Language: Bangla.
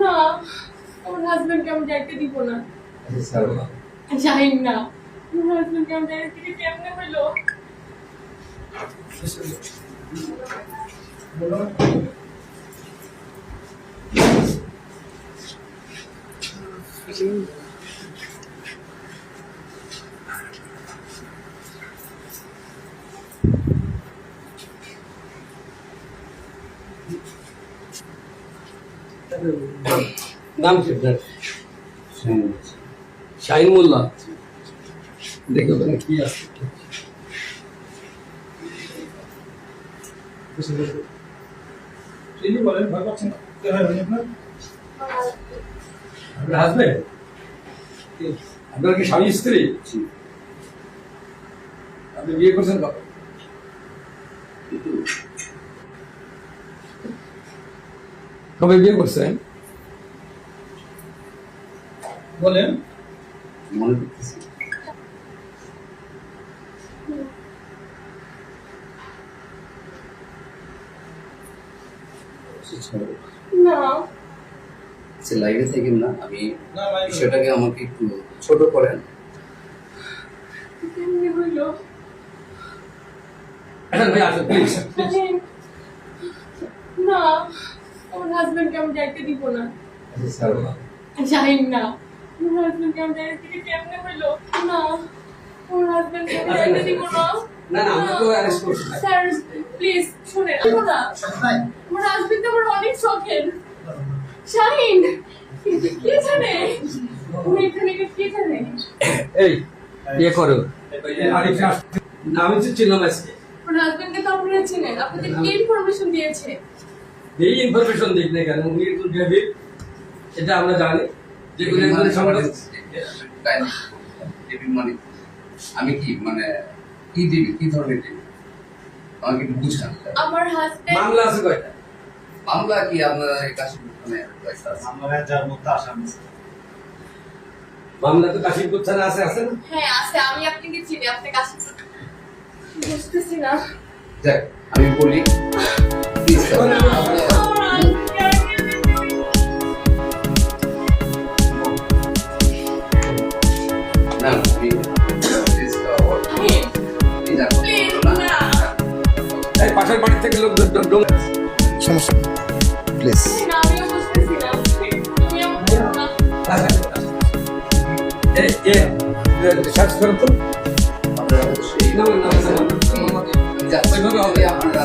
না আমার হাজবেন্ডকে আমি যাইতে দিব না। স্যার যাই না আমার হাজবেন্ডকে আমি যাইতে থেকে কেমনে হইলো? নাম কি আপনার? শাহিন মোল্লা। দেখো ওখানে কি আছে। বলেন ভয় পাচ্ছেন না? কে হয় উনি আপনার? আপনার হাজবেন্ড? আপনার কি স্বামী স্ত্রী? আপনি বিয়ে করছেন কবে? কবে বিয়ে করছেন? বলেন। মনে করতেছি না লাইভে থাকেন না, আমি না ভাই বিষয়টাকে আমাকে একটু ছোট করেন। কেমনে হইলো? আচ্ছা ভাই আসুন প্লিজ। না আমার হাজবেন্ডকে আমি যাইতে দিব না। স্যার যাই না আমার হাজবেন্ডকে আমি যাইতে থেকে কেমনে হইলো? না আমার হাজবেন্ডকে আমি যাইতে দিব না। না না আমরা তো অ্যারেস্ট করছি না। স্যার প্লিজ শুনেন না, আমার হাজবেন্ড আমার অনেক শখের। শাহিন কে জানে তুমি এখানে কে জানে? এই বিয়ে করো। না আমি তো চিনলাম আজকে। আমার হাজবেন্ডকে তো আপনারা চিনেন, আপনাদের কি ইনফরমেশন দিয়েছে? এই ইনফরমেশন দিক না কেন উনি একটু দেবে এটা আমরা জানি যে কোনো একজন সমাজ মানে আমি কি মানে কি দিবি, কি ধরনের দিবি আমাকে একটু বুঝান। আমার হাজবেন্ড মামলা আছে কয়টা? মামলা কি আপনার কাছে মানে পয়সা আছে? আমরা যার মধ্যে আসামি মামলা তো কাশিমপুর থানা আছে আছে না? হ্যাঁ আছে, আমি আপনাকে চিনি, আপনি কাছে বুঝতেছি না। দেখ আমি বলি প্লিজ না এই পাশের বাড়ি থেকে লোক সমস্যা প্লিজ আমিও বুঝতেছি না, তুমি আমার বলো না। সার্চ করো তো। আপনারা অবশ্যই না না না ওইভাবে হবে আপনারা